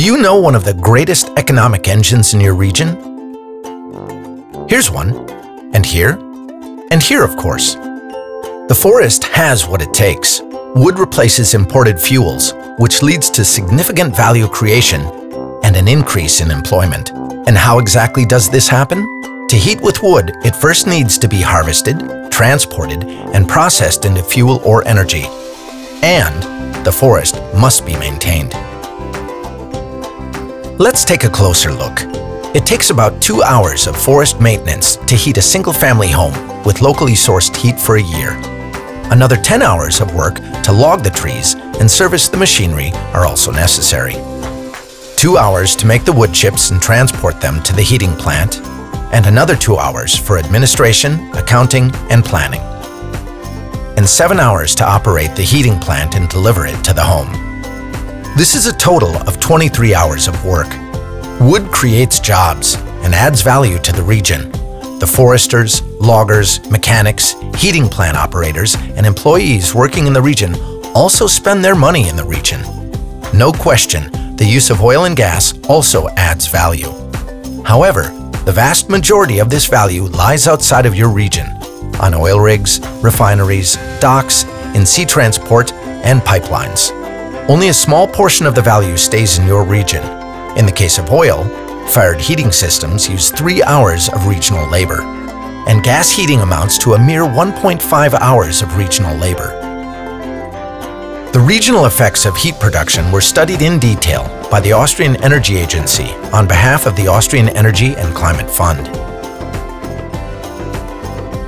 you know one of the greatest economic engines in your region? Here's one, and here of course. The forest has what it takes. Wood replaces imported fuels, which leads to significant value creation and an increase in employment. And how exactly does this happen? To heat with wood, it first needs to be harvested, transported, and processed into fuel or energy. And the forest must be maintained. Let's take a closer look. It takes about 2 hours of forest maintenance to heat a single-family home with locally sourced heat for a year. Another 10 hours of work to log the trees and service the machinery are also necessary. 2 hours to make the wood chips and transport them to the heating plant, and another 2 hours for administration, accounting, and planning. And 7 hours to operate the heating plant and deliver it to the home. This is a total of 23 hours of work. Wood creates jobs and adds value to the region. The foresters, loggers, mechanics, heating plant operators, and employees working in the region also spend their money in the region. No question, the use of oil and gas also adds value. However, the vast majority of this value lies outside of your region, on oil rigs, refineries, docks, in sea transport, and pipelines. Only a small portion of the value stays in your region. In the case of oil-fired heating systems use 3 hours of regional labor, and gas heating amounts to a mere 1.5 hours of regional labor. The regional effects of heat production were studied in detail by the Austrian Energy Agency on behalf of the Austrian Energy and Climate Fund.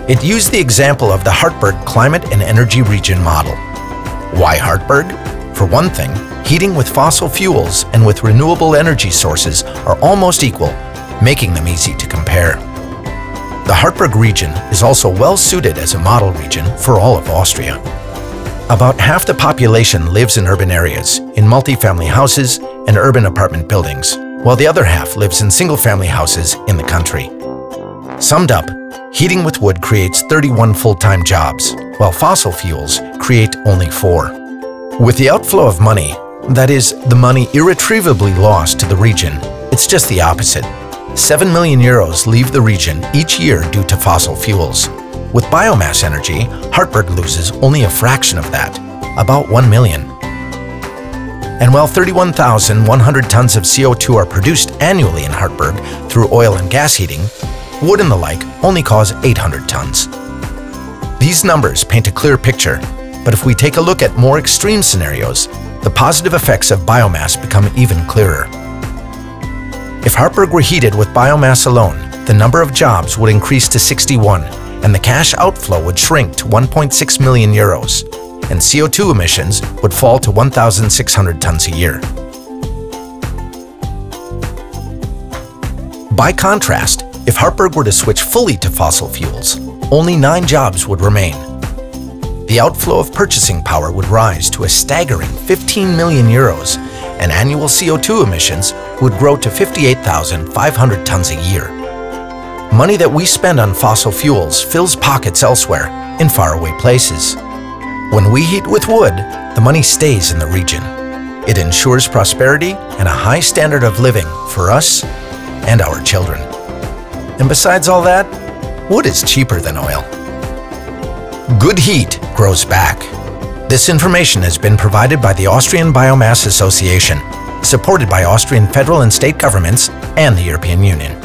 It used the example of the Hartberg Climate and Energy Region model. Why Hartberg? For one thing, heating with fossil fuels and with renewable energy sources are almost equal, making them easy to compare. The Hartberg region is also well suited as a model region for all of Austria. About half the population lives in urban areas, in multi-family houses and urban apartment buildings, while the other half lives in single-family houses in the country. Summed up, heating with wood creates 31 full-time jobs, while fossil fuels create only 4. With the outflow of money, that is, the money irretrievably lost to the region, it's just the opposite. 7 million euros leave the region each year due to fossil fuels. With biomass energy, Hartberg loses only a fraction of that, about 1 million. And while 31,100 tons of CO2 are produced annually in Hartberg through oil and gas heating, wood and the like only cause 800 tons. These numbers paint a clear picture, but if we take a look at more extreme scenarios, the positive effects of biomass become even clearer. If Hartberg were heated with biomass alone, the number of jobs would increase to 61, and the cash outflow would shrink to 1.6 million euros, and CO2 emissions would fall to 1,600 tons a year. By contrast, if Hartberg were to switch fully to fossil fuels, only 9 jobs would remain. The outflow of purchasing power would rise to a staggering 15 million euros, and annual CO2 emissions would grow to 58,500 tons a year. Money that we spend on fossil fuels fills pockets elsewhere, in faraway places. When we heat with wood, the money stays in the region. It ensures prosperity and a high standard of living for us and our children. And besides all that, wood is cheaper than oil. Good heat grows back. This information has been provided by the Austrian Biomass Association, supported by Austrian federal and state governments and the European Union.